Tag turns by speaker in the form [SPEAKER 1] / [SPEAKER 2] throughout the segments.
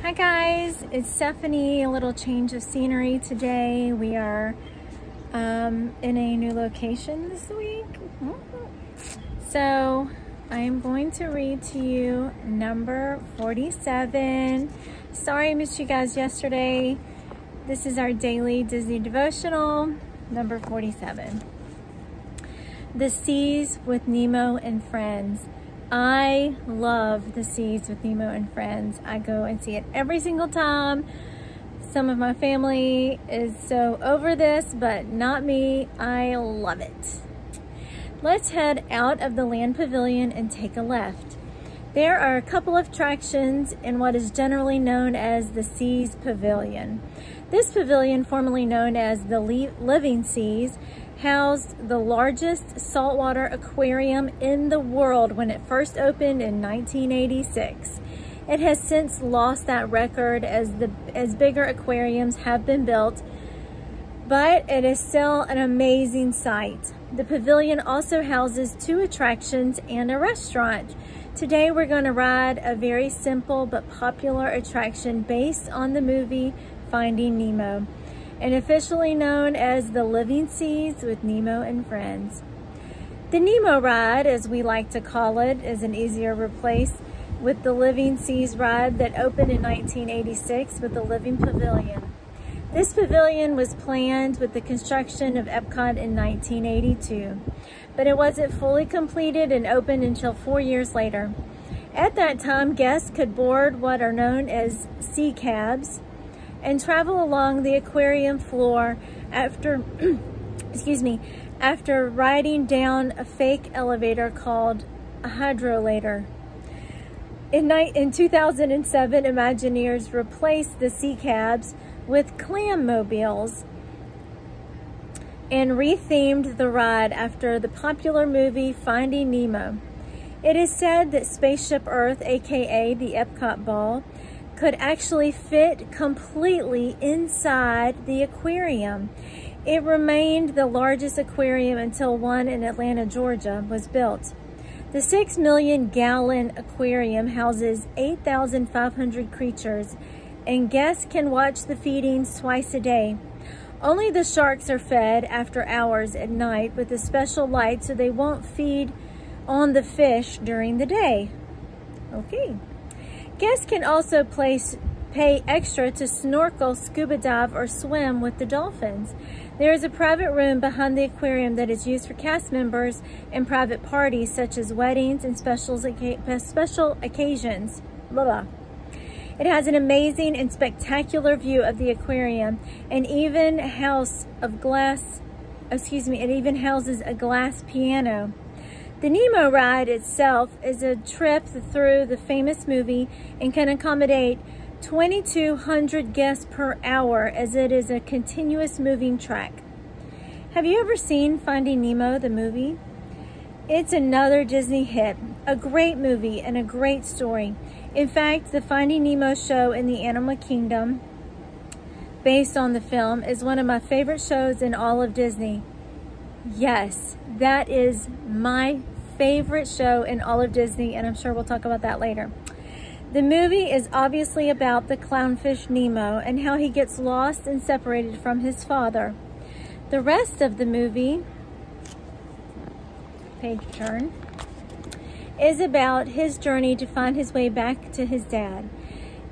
[SPEAKER 1] Hi guys, it's Stephanie. A little change of scenery today. We are in a new location this week. So I am going to read to you number 47. Sorry I missed you guys yesterday. This is our daily Disney devotional, number 47. The Seas with Nemo and Friends. I love The Seas with Nemo and Friends. I go and see it every single time. Some of my family is so over this, but not me. I love it. Let's head out of the land pavilion and take a left. There are a couple of attractions in what is generally known as the Seas Pavilion. This pavilion, formerly known as the Living Seas, housed the largest saltwater aquarium in the world when it first opened in 1986. It has since lost that record as bigger aquariums have been built, but it is still an amazing sight. The pavilion also houses 2 attractions and a restaurant. Today we're going to ride a very simple but popular attraction based on the movie Finding Nemo, and officially known as the Living Seas with Nemo and Friends. The Nemo ride, as we like to call it, is an easier replace with the Living Seas ride that opened in 1986 with the Living Pavilion. This pavilion was planned with the construction of Epcot in 1982, but it wasn't fully completed and opened until 4 years later. At that time, guests could board what are known as sea cabs and travel along the aquarium floor after, after riding down a fake elevator called a hydrolator. In 2007, Imagineers replaced the sea cabs with clam mobiles and rethemed the ride after the popular movie Finding Nemo. It is said that Spaceship Earth, aka the Epcot Ball, could actually fit completely inside the aquarium. It remained the largest aquarium until one in Atlanta, Georgia was built. The 6 million gallon aquarium houses 8,500 creatures, and guests can watch the feedings twice a day. Only the sharks are fed after hours at night with a special light so they won't feed on the fish during the day. Okay. Guests can also pay extra to snorkel, scuba dive, or swim with the dolphins. There is a private room behind the aquarium that is used for cast members and private parties such as weddings and special occasions. Blah, blah. It has an amazing and spectacular view of the aquarium and even houses a glass piano. The Nemo ride itself is a trip through the famous movie and can accommodate 2,200 guests per hour as it is a continuous moving track. Have you ever seen Finding Nemo, the movie? It's another Disney hit, a great movie and a great story. In fact, the Finding Nemo show in the Animal Kingdom, based on the film, is one of my favorite shows in all of Disney. Yes, that is my favorite show in all of Disney, and I'm sure we'll talk about that later. The movie is obviously about the clownfish Nemo and how he gets lost and separated from his father. The rest of the movie, page turn, is about his journey to find his way back to his dad.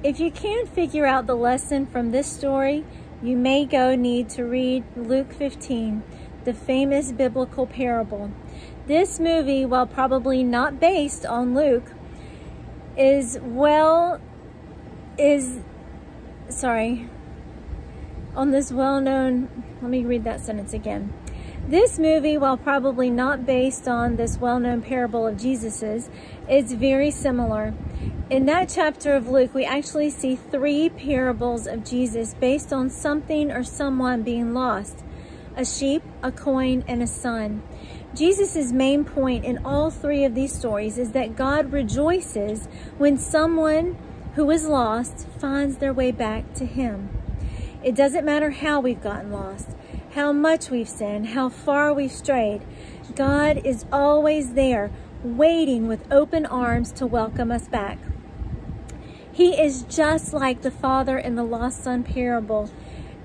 [SPEAKER 1] If you can't figure out the lesson from this story, you may need to read Luke 15, the famous biblical parable. This movie, while probably not based on Luke, on this well-known, let me read that sentence again. This movie, while probably not based on this well-known parable of Jesus's, is very similar. In that chapter of Luke, we actually see 3 parables of Jesus based on something or someone being lost: a sheep, a coin, and a son. Jesus' main point in all 3 of these stories is that God rejoices when someone who is lost finds their way back to Him. It doesn't matter how we've gotten lost, how much we've sinned, how far we've strayed. God is always there, waiting with open arms to welcome us back. He is just like the father in the lost son parable,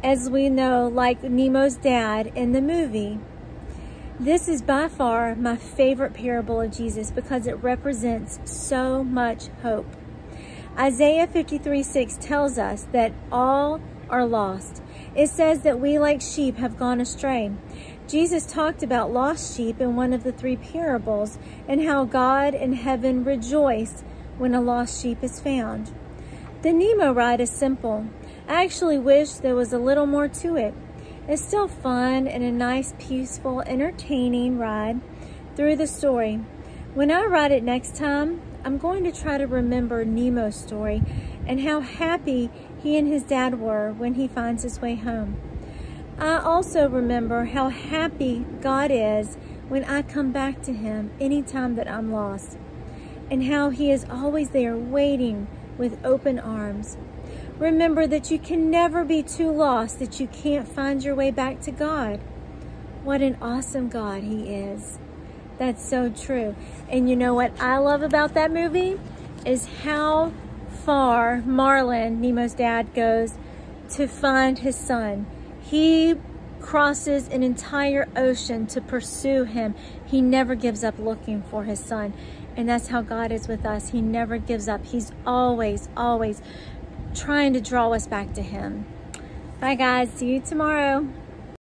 [SPEAKER 1] as we know, like Nemo's dad in the movie. This is by far my favorite parable of Jesus because it represents so much hope. Isaiah 53:6 tells us that all are lost. It says that we like sheep have gone astray. Jesus talked about lost sheep in one of the 3 parables and how God in heaven rejoice when a lost sheep is found. The Nemo ride is simple. I actually wish there was a little more to it. It's still fun and a nice, peaceful, entertaining ride through the story. When I ride it next time, I'm going to try to remember Nemo's story and how happy he and his dad were when he finds his way home. I also remember how happy God is when I come back to him anytime that I'm lost, and how he is always there waiting with open arms. Remember that you can never be too lost that you can't find your way back to God. What an awesome God he is. That's so true. And you know what I love about that movie is how far Marlin, Nemo's dad, goes to find his son. He crosses an entire ocean to pursue him. He never gives up looking for his son. And that's how God is with us. He never gives up. He's always, always trying to draw us back to him. Bye guys, see you tomorrow.